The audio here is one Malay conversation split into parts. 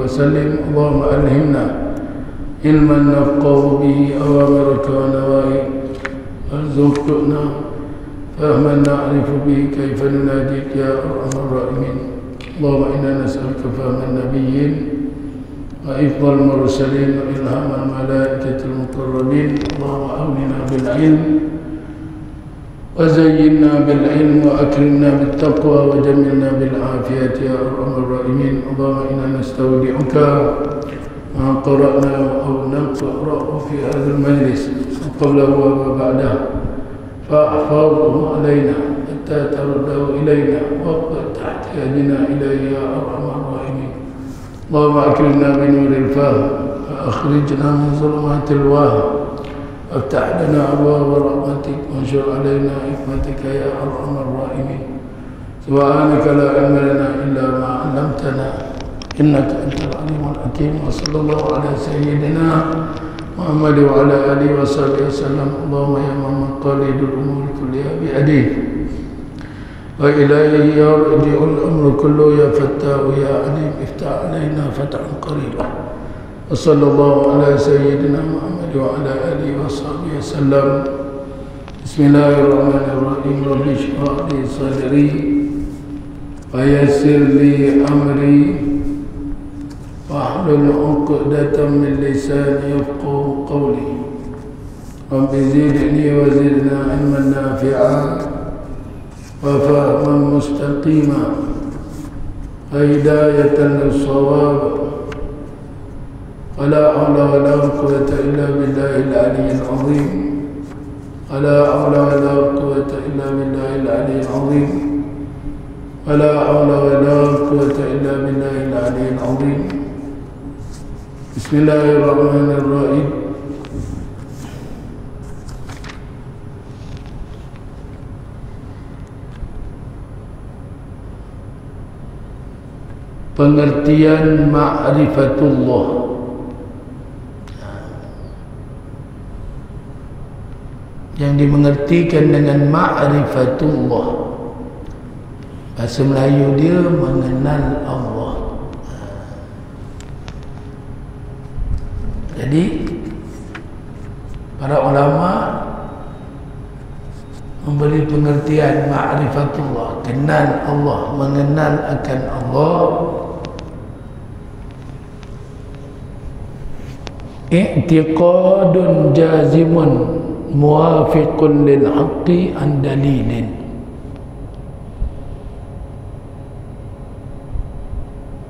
وسلم. اللهم ألهمنا علما نفقه به أوامرك ونواهيك، وارزقنا فهما نعرف به كيف نناديك يا أرحم الراحمين. اللهم إنا نسألك فهم النبيين وحفظ المرسلين وإلهام الملائكة المقربين. اللهم أغننا بالعلم وزينا بالعلم وأكرمنا بالتقوى وجملنا بالعافية يا أرحم الراحمين. اللهم إنا نستودعك ما قرأنا أو نقرأ في هذا المجلس قبله وبعده، فاحفظه علينا حتى ترده إلينا واقبل احتياجنا إليه يا أرحم الراحمين. اللهم أكرمنا بنور الفهم وأخرجنا من ظلمات الوهم، وافتح لنا أبواب رحمتك وانشر علينا حكمتك يا أرحم الراحمين. سبحانك لا علم لنا إلا ما علمتنا إنك أنت العليم الحكيم. وصلى الله على سيدنا محمد وعلى آله وصحبه وسلم. اللهم يا من مقاليد الأمور كلها بيديه وإليه يرجع الأمر كله يا فتاح يا عليم افتح علينا فتحا قريبا. وصلى الله على سيدنا محمد وعلى آله وصحبه وسلم. بسم الله الرحمن الرحيم. رب اشرح لي صدري ويسر لي أمري واحلل عقدة من لساني يفقهوا قولي. رب زدني وزدنا علما نافعا وفهما مستقيما وهداية للصواب. ولا حول ولا قوة إلا بالله العلي العظيم. ولا حول ولا قوة إلا بالله العلي العظيم. ولا حول ولا قوة إلا بالله العلي العظيم. بسم الله الرحمن الرحيم. Pengertian ma'rifatullah. Yang dimengertikan dengan ma'rifatullah, bahasa Melayu dia mengenal Allah. Jadi para ulama memberi pengertian ma'rifatullah, kenal Allah, mengenal akan Allah. I'tiqadun jazimun muwafiqun lil haqqi an dalilin.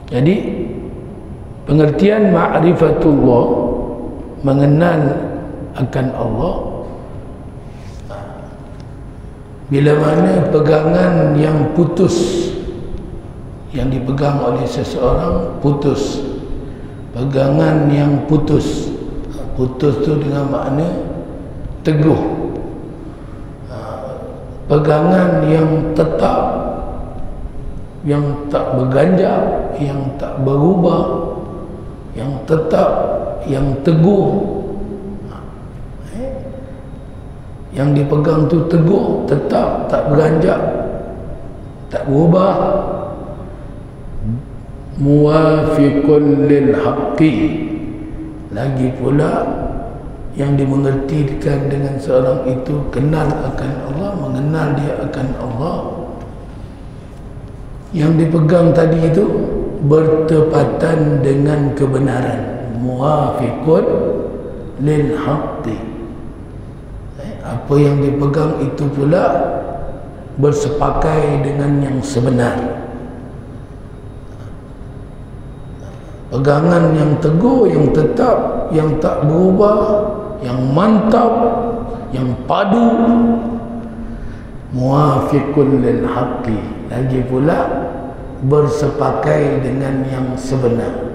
Jadi pengertian ma'rifatullah, mengenal akan Allah, bila mana pegangan yang putus, yang dipegang oleh seseorang putus, pegangan yang putus. Putus tu dengan makna teguh. Pegangan yang tetap, yang tak berganjak, yang tak berubah, yang tetap, yang teguh. Yang dipegang tu teguh, tetap, tak berganjak, tak berubah. Muwafiqun lil haqqi. Lagi pula yang dimengertikan dengan seorang itu kenal akan Allah, mengenal dia akan Allah. Yang dipegang tadi itu bertepatan dengan kebenaran. Muwafiqun lil haqqi. Apa yang dipegang itu pula bersepakai dengan yang sebenar. Pegangan yang teguh, yang tetap, yang tak berubah, yang mantap, yang padu. Muwafiqun lil haqqi. Lagi pula bersepakai dengan yang sebenar.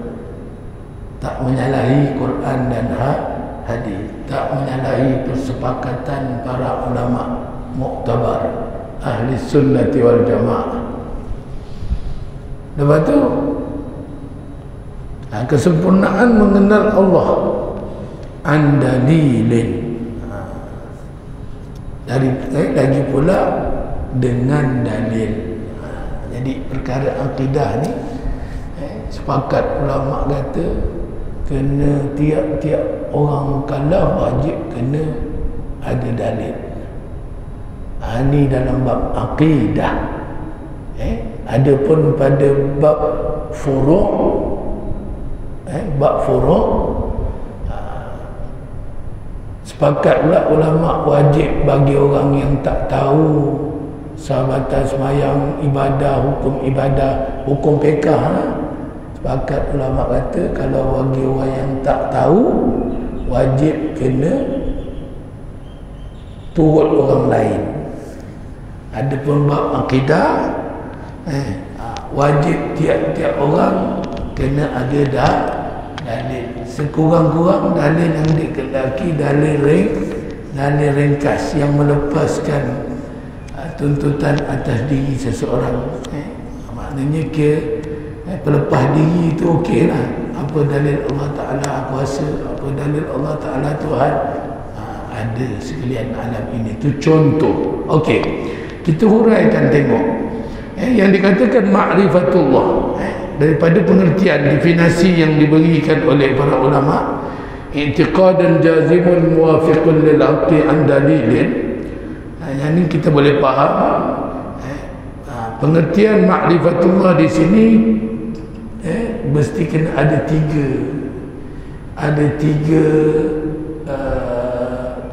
Tak menyalahi Quran dan hadis, tak menyalahi persepakatan para ulama muktabar ahli sunnati wal jamaah. Lepas tu kesempurnaan mengenal Allah an dalilin, dari lagi pula dengan dalil. Jadi perkara akidah ni sepakat ulama kata kena tiap-tiap orang mukallaf wajib kena ada dalil. Ini dalam bab akidah. Adapun pada bab furu', bab furu' sepakat pula ulama wajib bagi orang yang tak tahu sahabatan semayang, ibadah, hukum fiqh. Sepakat ulama kata kalau bagi orang yang tak tahu wajib kena turut orang lain. Adapun bab akidah wajib tiap-tiap orang kena ada dalil. Sekurang-kurang dalil yang dikehendaki dalil ringkas yang melepaskan tuntutan atas diri seseorang. Maknanya pelepas diri itu okey lah. Apa dalil Allah Ta'ala kuasa, apa dalil Allah Ta'ala Tuhan, ada sekalian alam ini. Itu contoh. Okey, kita huraikan tengok yang dikatakan ma'rifatullah daripada pengertian definisi yang diberikan oleh para ulama, i'tiqadan jazimun muwafiqun lil aqli an dalilin. Yang ini kita boleh faham pengertian ma'rifatullah di sini mesti kena ada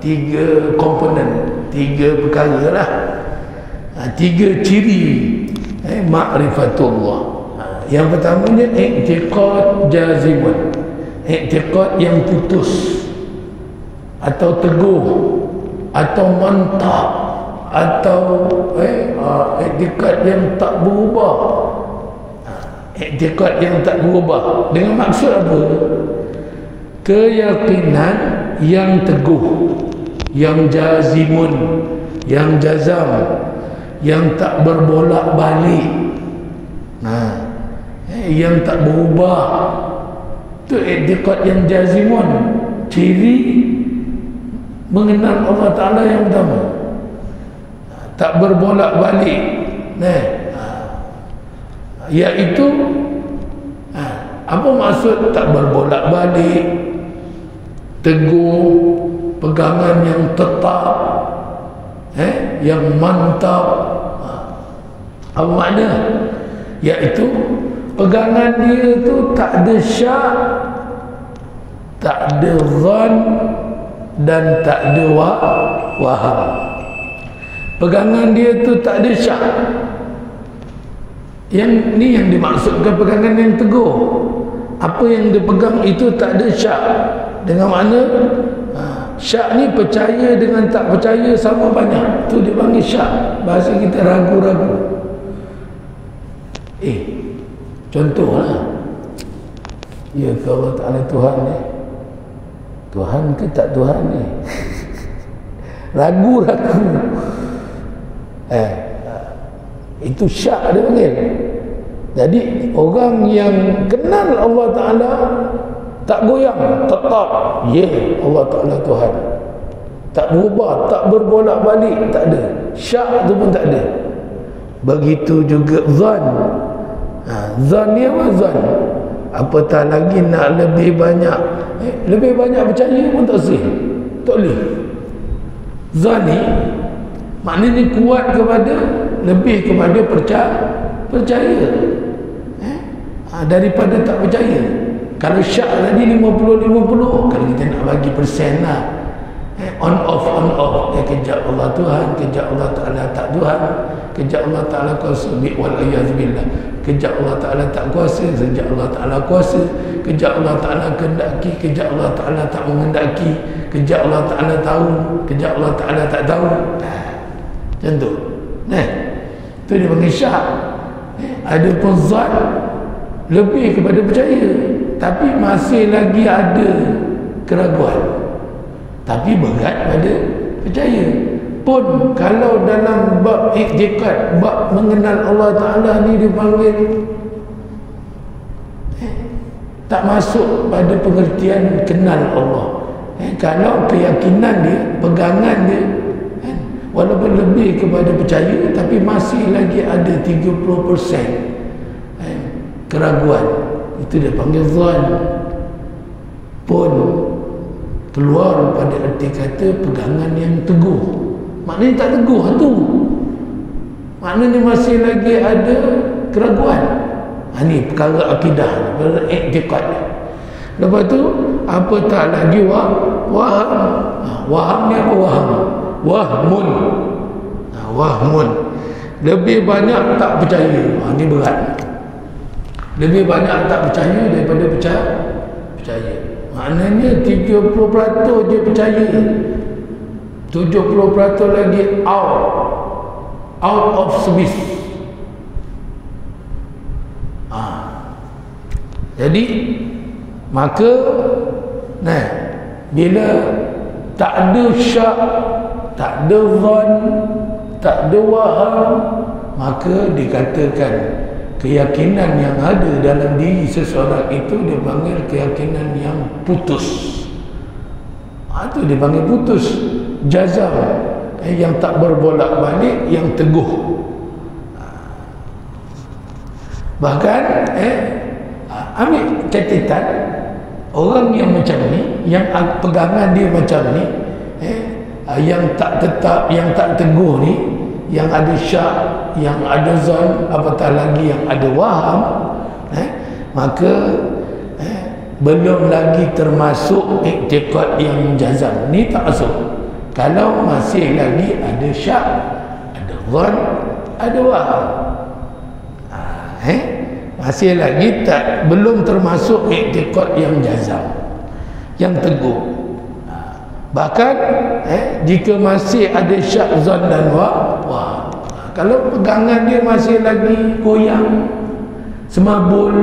tiga komponen, tiga perkara lah, tiga ciri ma'rifatullah. Yang pertamanya i'tiqad jazimun, i'tiqad yang putus atau teguh atau mantap atau i'tiqad yang tak berubah. I'tiqad yang tak berubah dengan maksud apa? Keyakinan yang teguh, yang jazimun, yang jazam, yang tak berbolak-balik, yang tak berubah. Itu i'tiqad yang jazimun. Ciri mengenal Allah Ta'ala yang pertama, tak berbolak-balik, iaitu apa maksud tak berbolak-balik? Teguh, pegangan yang tetap, yang mantap. Apa makna? Iaitu pegangan dia tu tak ada syak, tak ada zan, dan tak ada waham. Pegangan dia tu tak ada syak. Yang ni yang dimaksudkan pegangan yang teguh. Apa yang dipegang itu tak ada syak. Dengan mana syak ni percaya dengan tak percaya sama banyak. Tu dipanggil syak. Bahasa kita ragu-ragu. Contohlah, ya ke Allah Ta'ala Tuhan ni, Tuhan ke tak Tuhan ni? Ragu-ragu. Itu syak dia panggil. Jadi orang yang kenal Allah Ta'ala tak goyang, tetap Allah Ta'ala Tuhan, tak berubah, tak berbolak-balik, tak ada syak tu pun tak ada. Begitu juga zan. Zan ni apa zan? Apatah lagi nak lebih banyak percaya pun tak sih, tak boleh. Zan ni maknanya kuat lebih kepada percaya daripada tak percaya. Kalau syak tadi 50-50, kalau kita nak bagi persen lah, on off. Kejap Allah Tuhan, kejap Allah Ta'ala tak Tuhan, kejap Allah Ta'ala kuasa, wal-a'yadzubillah, kejap Allah Ta'ala tak kuasa, kejap Allah Ta'ala kuasa, kejap Allah Ta'ala kehendaki, kejap Allah Ta'ala tak menghendaki, kejap Allah Ta'ala tahu, kejap Allah Ta'ala tak tahu. Macam tu. Itu dia panggil syak. Ada pun zat lebih kepada percaya, tapi masih lagi ada keraguan, tapi berat pada percaya. Pun kalau dalam bab i'tiqad, bab mengenal Allah Ta'ala ni dipanggil tak masuk pada pengertian kenal Allah. Kalau keyakinan dia, pegangan dia, walaupun lebih kepada percaya, tapi masih lagi ada 30% keraguan. itu dia panggil zon. Pun keluar pada erti kata pegangan yang teguh. Maknanya tak teguh tu, maknanya masih lagi ada keraguan. Ini perkara akidah, perkara i'tiqad. Lepas tu apa tak lagi waham. Waham ni apa waham? Wahmun. Wahmun, lebih banyak tak percaya. Ini berat. Lebih banyak tak percaya daripada percaya. Maknanya 30% je percaya, 70% lagi out of service. Jadi maka bila tak ada syak, tak ada zon, tak ada waham, maka dikatakan keyakinan yang ada dalam diri seseorang itu dia panggil keyakinan yang putus. Itu dia panggil putus, jazam, yang tak berbolak-balik, yang teguh. Bahkan ambil catatan orang yang macam ni, yang pegangan dia macam ni, yang tak tetap, yang tak teguh ni, yang ada syak, yang ada zon, apatah lagi yang ada waham, maka belum lagi termasuk i'tiqad yang jazam. Ni tak masuk. Kalau masih lagi ada syak, ada zon, ada waham, masih lagi belum termasuk i'tiqad yang jazam, yang teguh. Bahkan jika masih ada syak, zon dan waham, kalau pegangan dia masih lagi goyang, semabul,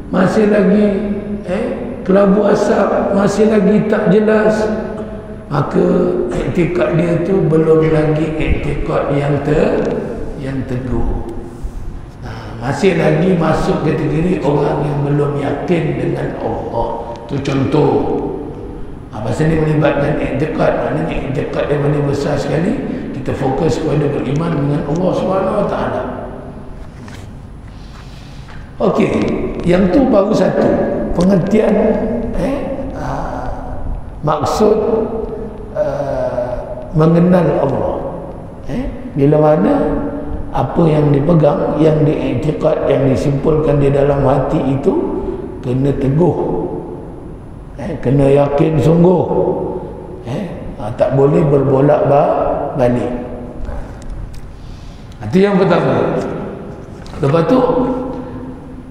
masih lagi kelabu asap, masih lagi tak jelas, maka i'tiqad dia tu belum lagi i'tiqad yang teguh. Masih lagi masuk kategori orang yang belum yakin dengan Allah. Itu contoh. Pasal ni melibatkan i'tiqad, maknanya i'tiqad yang paling besar sekali, kita fokus kepada beriman dengan Allah SWT. Okey, yang tu baru satu pengertian maksud mengenal Allah. Bila mana apa yang dipegang, yang diiktikad, yang disimpulkan di dalam hati itu kena teguh, kena yakin sungguh, tak boleh berbolak-balik. Itu yang pertama. Lepas tu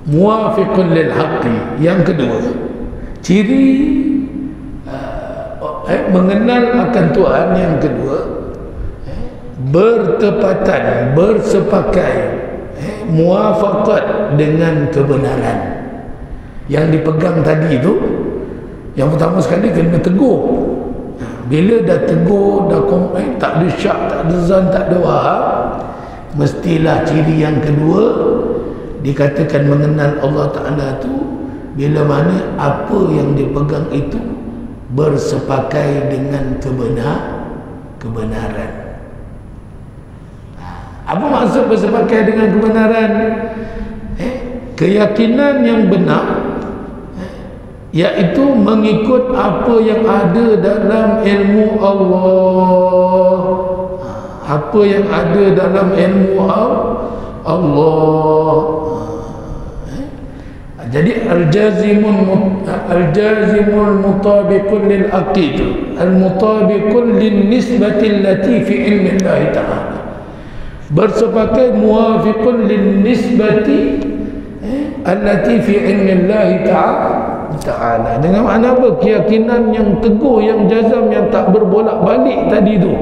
muwafiqun lil haqqi. Yang kedua, ciri mengenal akan Tuhan yang kedua, bertepatan, bersepakai, muwafaqat dengan kebenaran. Yang dipegang tadi itu, yang pertama sekali kena teguh. Bila dah teguh, dah tak ada syak, tak ada zan, tak ada waham, mestilah ciri yang kedua dikatakan mengenal Allah Ta'ala tu, bila mana apa yang dipegang itu bersepakai dengan kebenaran. Apa maksud bersepakai dengan kebenaran? Keyakinan yang benar, iaitu mengikut apa yang ada dalam ilmu Allah. Apa yang ada dalam ilmu Allah. Jadi al-jazimul mutabiqun lil aqid, al-mutabiqun lin nisbati allati fi ilmi Allah Ta'ala. Bersepakai muwafiqun lin nisbati allati fi ilmi Allah Ta'ala. Dengan makna apa? Keyakinan yang teguh, yang jazam, yang tak berbolak-balik tadi tu,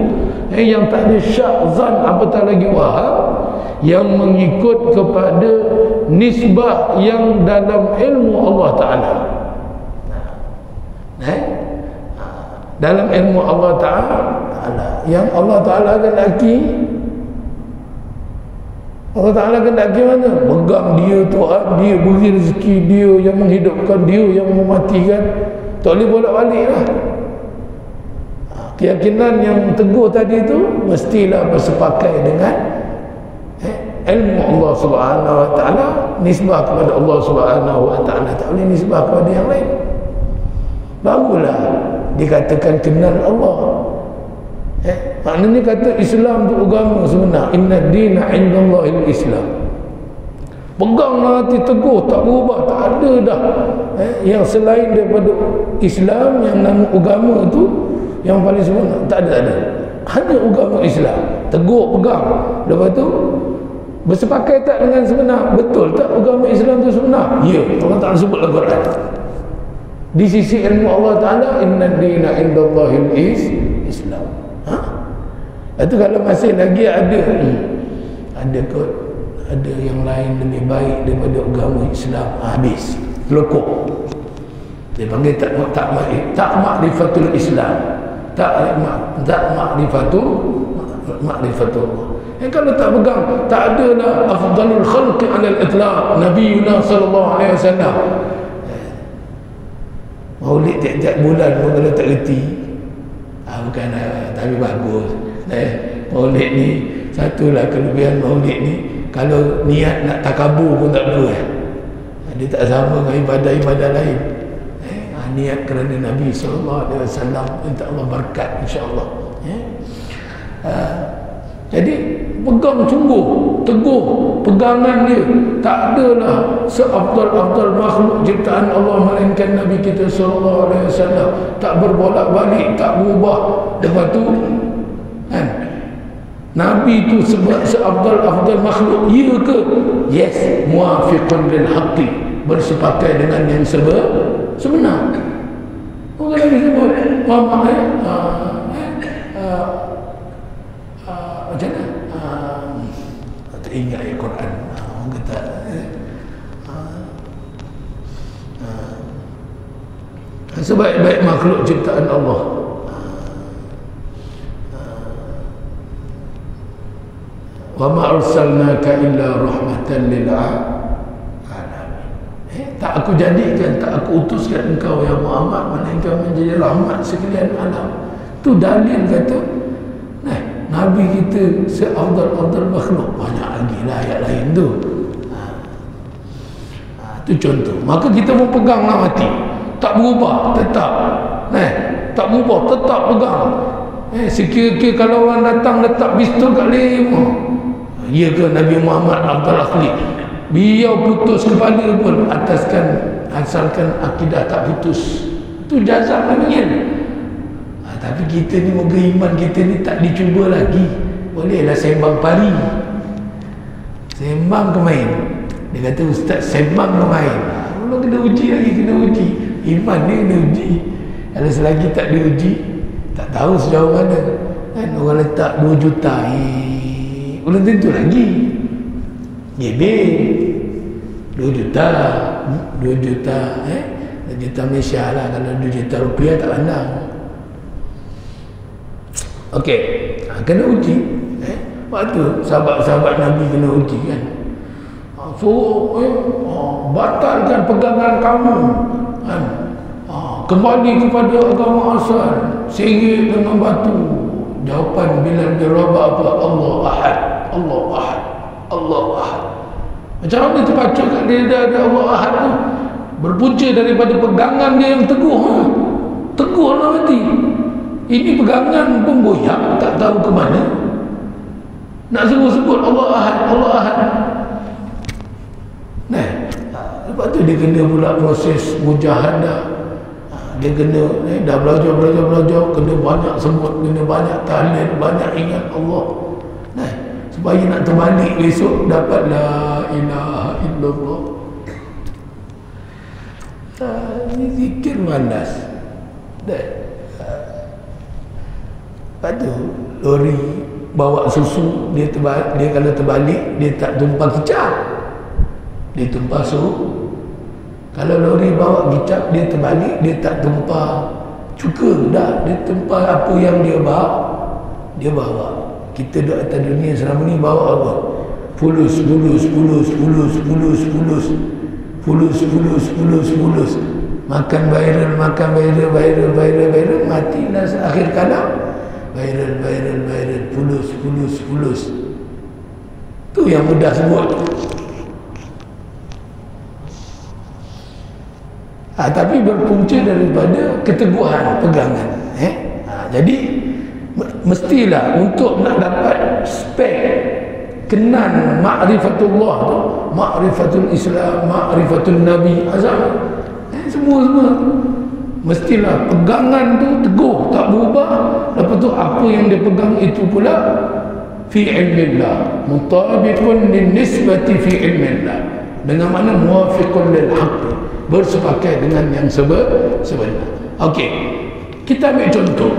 yang tak ada syak, zan, apatah lagi waham, yang mengikut kepada nisbah yang dalam ilmu Allah Ta'ala. Dalam ilmu Allah Ta'ala, yang Allah Ta'ala kendaki, Allah Ta'ala kendaki mana? Pegang dia Tuhan, dia beri rezeki, dia yang menghidupkan, dia yang mematikan. Tak boleh bolak-balik lah. Keyakinan yang teguh tadi tu mestilah bersepakai dengan ilmu Allah Subhanahu wa taala nisbah kepada Allah Subhanahu wa taala, tak boleh nisbah kepada yang lain. Barulah dikatakan kenal Allah. Maknanya kata Islam tu agama sebenar. Inna dina indallahil Islam. Peganglah hati teguh, tak berubah, tak ada dah yang selain daripada Islam yang nama agama tu yang paling sebenar. Tak ada. Hanya agama Islam. Teguh pegang. Lepas tu bersepakai tak dengan sebenar? Betul tak agama Islam tu sebenar? Ya, Allah Ta'ala sebut dalam Quran. Di sisi ilmu Allah Ta'ala, inna dina indallahil Islam. Itu kalau masih lagi ada kot, ada yang lain lebih baik daripada agama Islam, habis lekuk. Dia panggil tak ma'rifatul Islam, tak ma'rifatul kalau tak pegang, tak ada lah afdalul khalqi 'ala al-itlaq nabiyuna sallallahu alaihi wasallam. Maulid tiap-tiap bulan pun kalau tak reti, bukan tapi bagus. Maulid ni satulah kelebihan maulid ni, kalau niat nak takabur pun tak perlu. Dia tak sama dengan ibadah-ibadah lain. Niat kerana Nabi SAW, minta Allah berkat insya-Allah. Jadi pegang sungguh teguh pegangan dia. Tak adalah seafdal-afdal makhluk ciptaan Allah melainkan Nabi kita sallallahu alaihi wasallam. Tak berbolak-balik, tak berubah. Lepas tu kan, Nabi tu sebab seafdal-afdal makhluk, ya ke? Yes, muafiqun lil haqqi, bersepakai dengan yang sebenar. Bukan lagi sebut macam mana? Tak ingat ayat Quran. Orang kata sebaik-baik makhluk ciptaan Allah. Wa ma arsalnaka illa rahmatan lil alamin. Tak aku jadikan, tak aku utuskan engkau ya Muhammad melainkan menjadi rahmat sekalian alam. Tu dalil kata Nabi kita seafdal-afdal makhluk. Banyak lagi lah ayat lain tu. Itu contoh. Maka kita pun peganglah mati, tak berubah, tetap tak berubah, tetap pegang. Sekira-kira kalau orang datang letak pistol kat leher, ya ke Nabi Muhammad Abdul Akhli, beliau putus kepala pun asalkan akidah tak putus. Itu jazam namanya. Tapi kita ni, moga iman kita ni tak dicuba lagi. Bolehlah sembang pari, sembang kemain. Dia kata ustaz sembang kemain, belum kena uji lagi, kena uji. Iman ni kena uji. Kalau selagi tak diuji, tak tahu sejauh mana kan. Orang letak 2 juta, belum tentu lagi. Gebel 2 juta 2 juta Malaysia lah. Kalau 2 juta rupiah tak pandang. Okey, kena uji. Waktu sahabat-sahabat Nabi kena uji kan. Batalkan pegangan kamu kan. Kembali kepada agama asal, sihir dengan batu. Jawapan Bilal bin Rabah apa? Allah Ahad, Allah Ahad, Allah Ahad. Macam mana terpacu kat dia ada Allah Ahad tu? Berpunca daripada pegangan dia yang teguh. Teguh lah mati. Ini pegangan pun goyang, tak tahu ke mana. Nak sebut-sebut Allah Ahad, Allah Ahad. Lepas tu dia kena pula proses mujahadah. Dia kena dah belajar, kena banyak sebut, kena banyak tahlil, banyak ingat Allah. Supaya nak terbalik besok dapat la ilaha illallah. Ini zikir malas. Lepas tu lori bawa susu, dia kalau terbalik dia tak tumpah kicap, dia tumpah susu. Kalau lori bawa kicap, dia terbalik, dia tak tumpah cuka dah, dia tumpah apa yang dia bawa. Kita duduk atas dunia selama ni bawa apa? Fulus. Makan viral, matilah akhir kalam. Viral, fulus. Tu yang mudah sebut. Tapi berpunca daripada keteguhan pegangan. Jadi mestilah untuk nak dapat spek kenan ma'rifatullah tu, ma'rifatul Islam, ma'rifatul Nabi azam, semua mestilah pegangan tu teguh, tak berubah. Lepas tu apa yang dia pegang itu pula fi ilmillah, mutabiqun lin nisbati fi ilmillah, dengan mana muwafiqun lil haqq, bersepakat dengan yang sebenar. Okey, kita ambil contoh.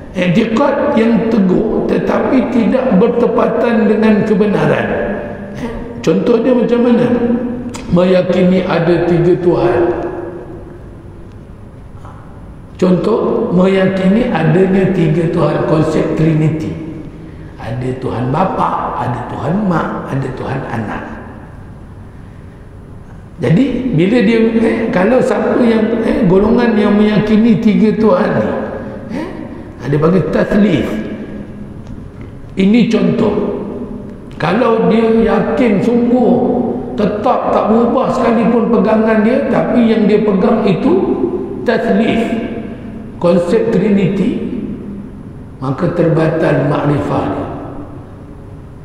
I'tiqad yang teguh tetapi tidak bertepatan dengan kebenaran. Contoh dia macam mana? Meyakini ada 3 Tuhan. Contoh, meyakini adanya 3 Tuhan, konsep Trinity. Ada Tuhan Bapa, ada Tuhan Mak, ada Tuhan Anak. Jadi bila dia kalau siapa yang golongan yang meyakini 3 Tuhan ni, dia panggil tathlith. Ini contoh. Kalau dia yakin sungguh, tetap tak berubah sekalipun pegangan dia, tapi yang dia pegang itu tathlith, konsep Trinity, maka terbatal makrifah dia.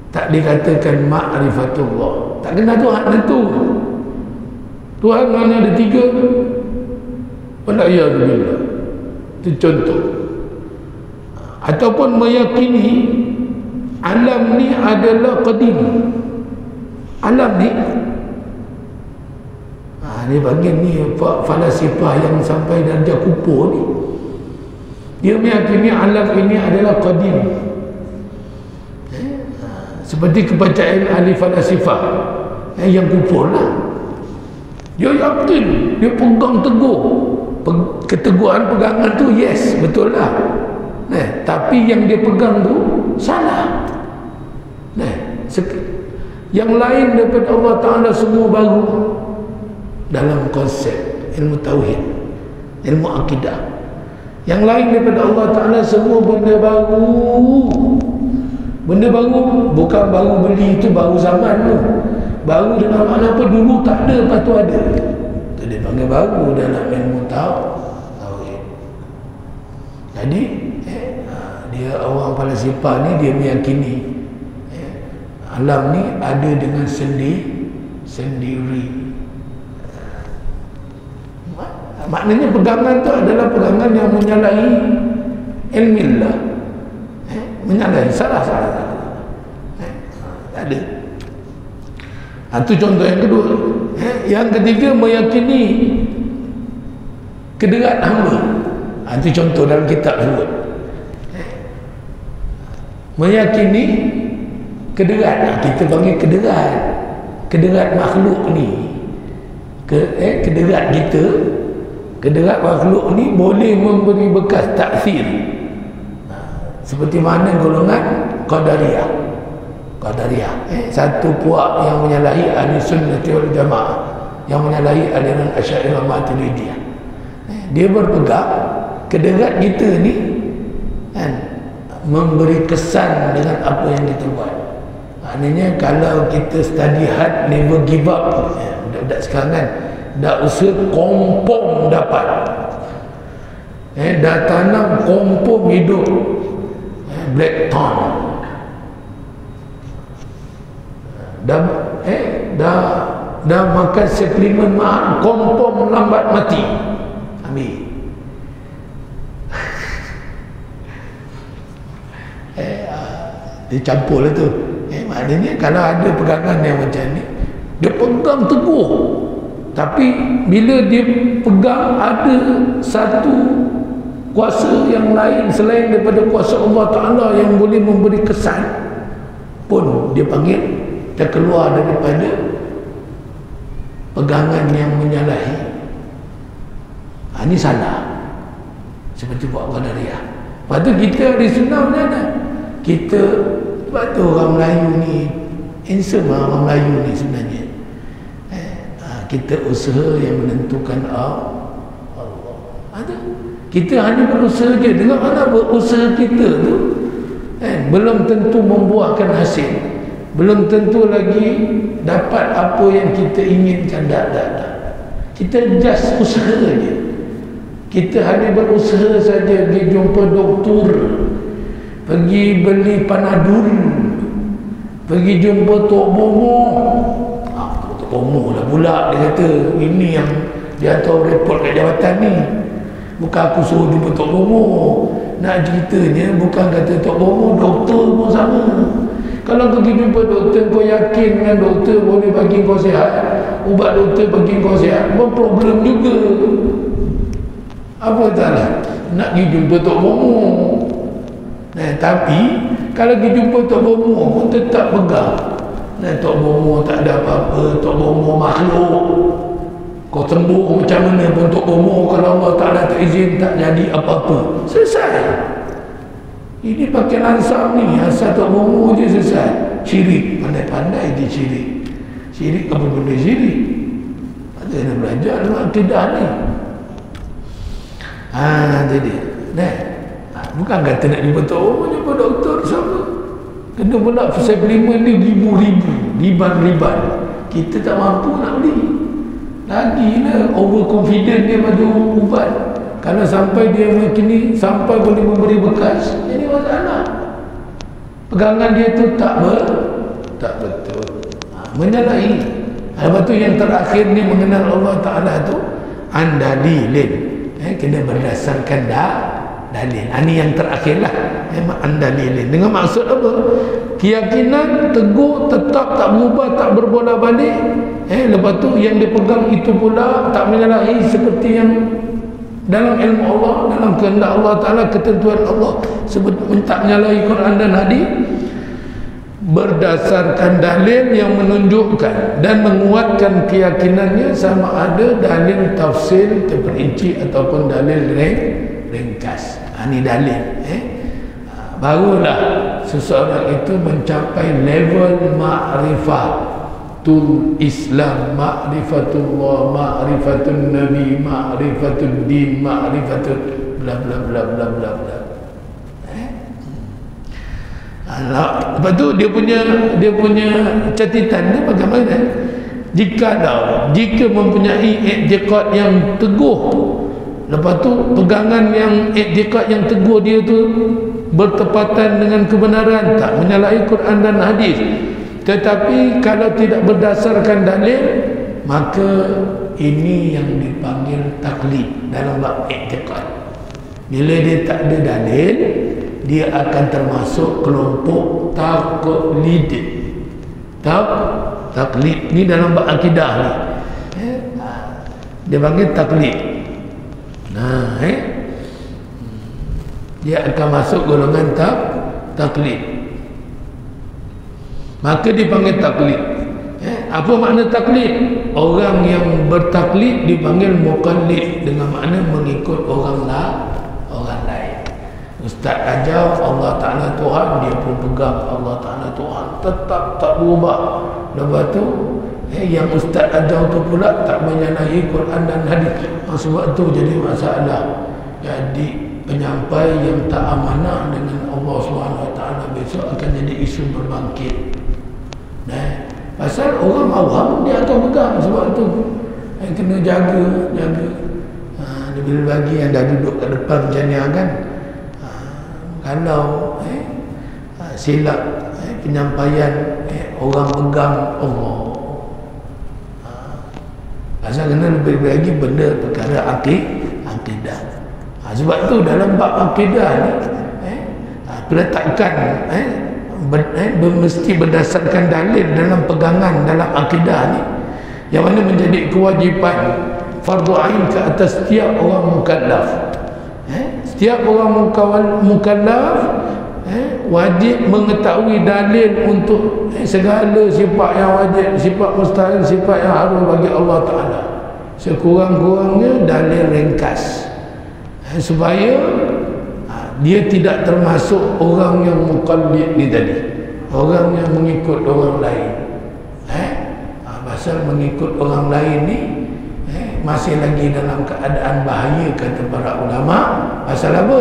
Tak dikatakan ma'rifatullah. Tak kena Tuhan itu. Tuhan mana ada 3? Wala'iyadzubillah. Itu contoh. Ataupun meyakini alam ni adalah qadim. Alam ni dia panggil ni falasifah yang sampai darjah kupur ni. Dia meyakini alam ini adalah qadim. Seperti kepercayaan ahli falasifah yang kupur lah. Dia yakin, dia pegang teguh. Keteguhan pegangan tu yes, betul lah. Tapi yang dia pegang tu salah. Yang lain daripada Allah Ta'ala semua baru dalam konsep ilmu tauhid, ilmu akidah. Yang lain daripada Allah Ta'ala semua benda baru. Benda baru bukan baru beli, itu baru zaman tu. Baru dengan makna apa? Dulu tak ada, lepas tu ada. Itu dia panggil baru dalam ilmu tauhid. Jadi dia orang falasifah ni, dia meyakini alam ni ada dengan sendiri. Maknanya pegangan tu adalah pegangan yang menyalahi ilmillah, menyalahi salah. Tak ada. Itu contoh yang kedua. Yang ketiga, meyakini kederat hamba. Itu contoh dalam kitab sebut. Meyakini kederat, kita panggil kederat makhluk ni, kederat kita, kederat makhluk ni boleh memberi bekas taksir, seperti mana golongan Qadariyah. Satu puak yang menyalahi ahli sunnati wal jamaah, yang menyalahi aliran Asy'ariyah Maturidiyah. Dia berpegang kederat kita ni memberi kesan dengan apa yang kita buat. Maknanya kalau kita study hard, never give up. Budak-budak sekarang kan dah usaha kompom dapat, dah tanam kompom hidup, black thorn, dah makan suplemen mahal, kompom lambat mati, ambil. Dia campur lah tu. Maknanya kalau ada pegangan yang macam ni, dia pegang teguh, tapi bila dia pegang ada satu kuasa yang lain selain daripada kuasa Allah Ta'ala yang boleh memberi kesan pun, dia panggil, dia keluar daripada pegangan yang menyalahi. Ini salah, seperti buat Qadariyah. Lepas tu kita di sunnah macam mana? Kita, sebab tu orang Melayu ni handsome lah, orang Melayu ni sebenarnya. Kita usaha yang menentukan Allah. Kita hanya berusaha je. Dengan mana berusaha kita tu belum tentu membuahkan hasil. belum tentu lagi dapat apa yang kita inginkan. Tak. Kita just usaha je. Kita hanya berusaha saja, pergi jumpa doktor, pergi beli Panadol, pergi jumpa Tok Bomo. Tok Bomo lah pula dia kata, ini yang dia tahu report kat jabatan ni. Bukan aku suruh jumpa Tok Bomo. Nak ceritanya bukan kata Tok Bomo, doktor pun sama. Kalau pergi jumpa doktor, kau yakin dengan doktor boleh bagi kau sihat, ubat doktor bagi kau sihat, pun problem juga. Apa taklah nak pergi jumpa Tok Bomo. Tapi kalau pergi jumpa Tok Bomo pun tetap pegang. Tok Bomo tak ada apa-apa, Tok Bomo makhluk. Kau sembuh macam mana pun Tok Bomo, kalau Allah Ta'ala tak izin tak jadi apa-apa. Selesai. Ini pakai lansam ni, asal Tok Bomo je selesai. Syirik, pandai-pandai dia syirik. Syirik apa benda syirik? Ada yang belajar dalam akidah ni. Jadi bukan kata nak jumpa Tok Bomo, jumpa doktor sama. Kena pula supplement ni ribu-ribu, riban-riban. Kita tak mampu nak beli. Lagilah overconfident dia pada ubat. Kalau sampai dia macam ni, sampai boleh memberi bekas, jadi masalah. Pegangan dia tu tak betul. Menyalahi. Lepas tu yang terakhir ni mengenal Allah Ta'ala tu andalilin. Kena berdasarkan dalil. Ini yang terakhir lah. Andalilin. Dengan maksud apa? Keyakinan teguh, tetap, tak berubah, tak berbola balik. Lepas tu yang dipegang itu pula tak menyalahi seperti yang dalam ilmu Allah, dalam kehendak Allah Ta'ala, ketentuan Allah, sebut tak menyalahi Quran dan hadis, berdasarkan dalil yang menunjukkan dan menguatkan keyakinannya, sama ada dalil tafsir terperinci ataupun dalil ringkas. Ini dalil. Barulah seseorang itu mencapai level ma'rifatul Islam, ma'rifatullah, ma'rifatun Nabi, ma'rifatul din, ma'rifatul bla bla bla bla bla bla. Lepas tu dia punya catatan dia bagaimana? Jika mempunyai i'tiqad yang teguh, lepas tu pegangan yang i'tiqad yang teguh dia tu bertepatan dengan kebenaran, tak menyalahi Quran dan hadis, tetapi kalau tidak berdasarkan dalil, maka ini yang dipanggil taklid dalam bab i'tiqad. Bila dia tak ada dalil, dia akan termasuk kelompok taklid. Taklid ni dalam bab akidah ni, dia panggil taklid. Dia akan masuk golongan taklid. Maka dipanggil taklid. Apa makna taklid? Orang yang bertaklid dipanggil muqallid, dengan makna mengikut orang lain. Ustaz ajar Allah Ta'ala Tuhan, dia pun pegang Allah Ta'ala Tuhan, tetap tak berubah. Lepas tu yang ustaz ajar tu pula tak menyalahi Quran dan hadis. Sebab tu jadi masalah. Jadi penyampai yang tak amanah dengan Allah SWT besok akan jadi isu berbangkit. Pasal orang awam dia akan pegang. Sebab tu kena jaga. Bila bagi yang dah duduk kat depan macam ni kan, kalau silap penyampaian, orang pegang Allah, pasal kena lebih lagi benda perkara akidah. Sebab tu dalam bab akidah ni peletakan mesti berdasarkan dalil dalam pegangan dalam akidah ni, yang mana menjadi kewajipan fardu ain ke atas setiap orang mukallaf. Setiap orang mukallaf wajib mengetahui dalil untuk segala sifat yang wajib, sifat mustahil, sifat yang harus bagi Allah Ta'ala. Sekurang-kurangnya dalil ringkas, supaya dia tidak termasuk orang yang muqallid ni tadi, orang yang mengikut orang lain. Pasal mengikut orang lain ni masih lagi dalam keadaan bahaya, kata para ulama. Pasal apa?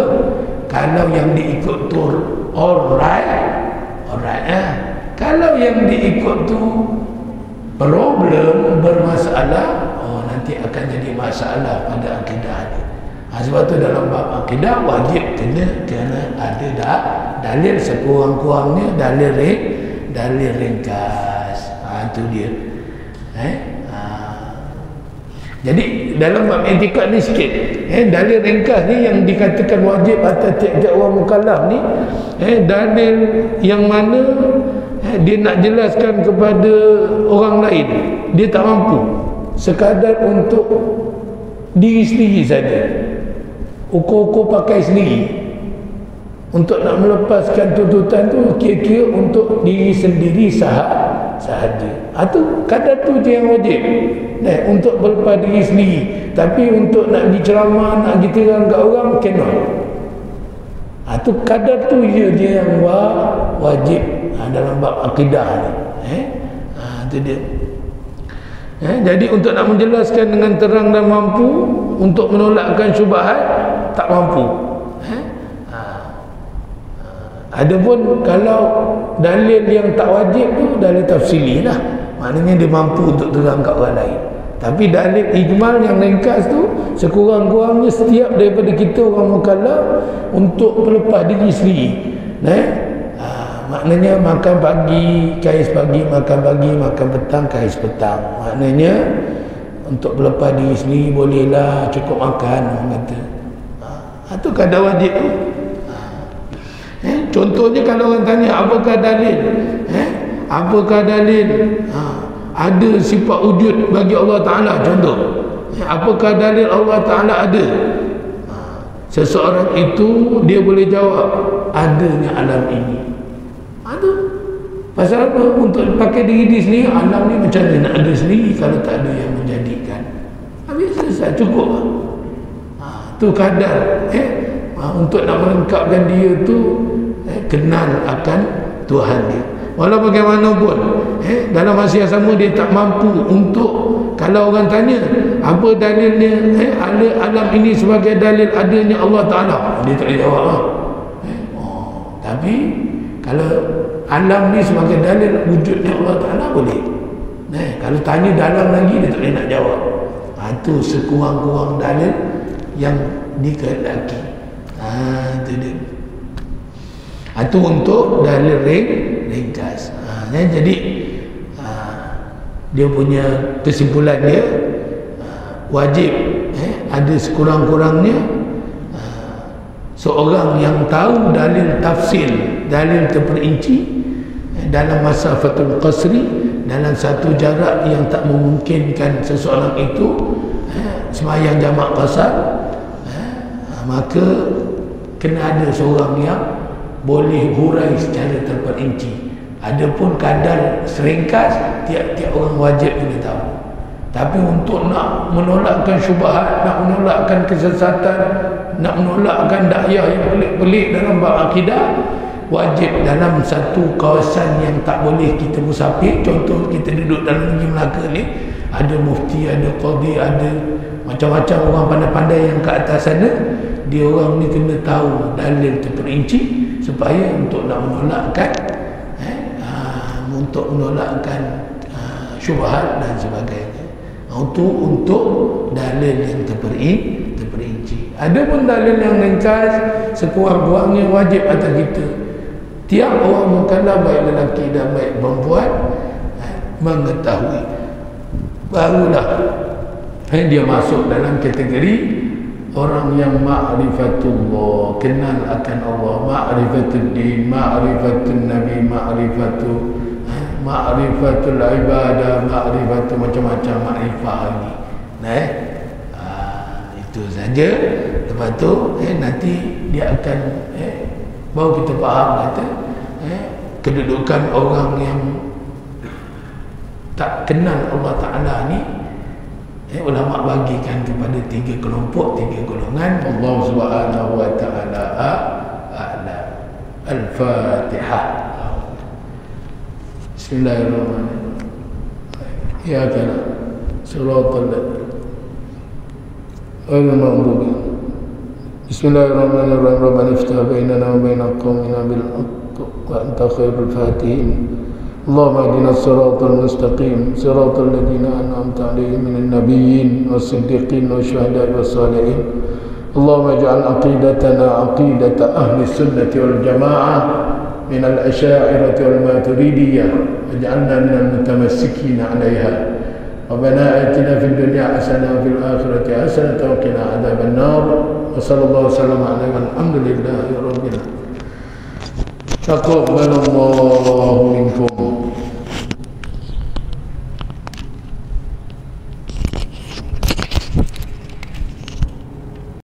Kalau yang diikut tu alright, Kalau yang diikut tu problem, bermasalah, nanti akan jadi masalah pada akidah dia. Sebab tu dalam bab akidah wajib kena ada dalil sekurang-kurangnya, dalil ringkas. Itu dia. Jadi dalam bab etikad ni sikit, dalil ringkas ni yang dikatakan wajib atas tiap-tiap orang mukallaf ni, dalil yang mana dia nak jelaskan kepada orang lain, dia tak mampu, sekadar untuk diri sendiri saja, ukur-ukur pakai sendiri, untuk nak melepaskan tuntutan tu kira-kira untuk diri sendiri sahaja. Itu kadar tu je yang wajib, untuk berlepas diri sendiri. Tapi untuk nak pergi ceramah, nak pergi terang kat orang, cannot. Itu kadar tu je yang wajib dalam bab akidah ni. Itu dia. Jadi untuk nak menjelaskan dengan terang dan mampu, untuk menolakkan syubhat tak mampu. Adapun kalau dalil yang tak wajib tu dalil tafsili lah, maknanya dia mampu untuk terang kat orang lain. Tapi dalil ijmal yang ringkas tu, sekurang-kurangnya setiap daripada kita orang mukallaf untuk melepas diri sendiri. Maknanya makan pagi, kais pagi, makan petang, kais petang. Maknanya untuk melepas diri sendiri bolehlah, cukup makan, orang kata. Itu kadar wajib tu. Contohnya kalau orang tanya apakah dalil, apakah dalil ada sifat wujud bagi Allah Ta'ala, contoh, apakah dalil Allah Ta'ala ada? Seseorang itu dia boleh jawab adanya alam ini. Pasal apa? Untuk pakai diri sendiri, alam ni macam mana nak ada sendiri kalau tak ada yang menjadikan? Habis selesai, cukup lah. Tu kadar untuk nak melengkapkan dia tu, kenal akan Tuhan dia. Walau bagaimanapun, dalam masa yang sama dia tak mampu untuk, kalau orang tanya apa dalilnya, alam ini sebagai dalil adanya Allah Ta'ala, dia tak boleh jawab lah. Tapi kalau alam ni sebagai dalil wujudnya Allah Ta'ala, boleh. Kalau tanya dalam lagi, dia tak boleh nak jawab. Itu sekurang-kurang dalil yang dikehendaki. Itu dia. Itu untuk dalil ringkas. Jadi dia punya kesimpulan dia, wajib ada sekurang-kurangnya seorang yang tahu dalil tafsil, dalil terperinci dalam masa fatul qasri, dalam satu jarak yang tak memungkinkan seseorang itu sembahyang jamak qasar, maka kena ada seorang yang boleh hurai secara terperinci. Adapun kadar seringkas, tiap-tiap orang wajib kena tahu. Tapi untuk nak menolakkan syubhat, nak menolakkan kesesatan, nak menolakkan dakwah yang pelik-pelik dalam bab akidah, wajib dalam satu kawasan yang tak boleh kita musafir. Contoh kita duduk dalam negeri Melaka ni, ada mufti, ada qadhi, ada macam-macam orang pandai-pandai yang ke atas sana. Dia orang ni kena tahu dalil terperinci supaya untuk nak menolakkan syubhat dan sebagainya. Untuk dalil yang terperinci. Adapun dalil yang ringkas, sekurang-kurangnya wajib atas kita, tiap orang mukallaf, baik lelaki dan baik perempuan, mengetahui. Barulah dia masuk dalam kategori orang yang ma'rifatullah, kenal akan Allah, ma'rifatul din, ma'rifatul nabi, ma'rifatul ibadah, ma'rifatul macam-macam ma'rifah lagi. Itu saja. Lepas tu nanti dia akan baru kita faham kata kedudukan orang yang tak kenal Allah Ta'ala ni. Ulama bagikan kepada 3 kelompok, 3 golongan. Allah Subhanahu wa Ta'ala a'lam. Al-Fatihah. Bismillahirrahmanirrahim. Ya kana siratal al-maghdubi. Bismillahirrahmanirrahim. Rabbana iftah bainana wa baina qaumina bil haqq wa anta khairul fatihin. اللهم اهدنا الصراط المستقيم صراط الذين أنعمت عليهم من النبيين والصديقين والشهداء والصالحين. اللهم اجعل عقيدتنا عقيدة أهل السنة والجماعة من الأشاعرة والماتريدية، اجعلنا من المتمسكين عليها. ربنا آتنا في الدنيا حسنة وفي الآخرة حسنة وقنا عذاب النار. وصلى الله وسلم على الحمد لله رب العالمين. تقبل الله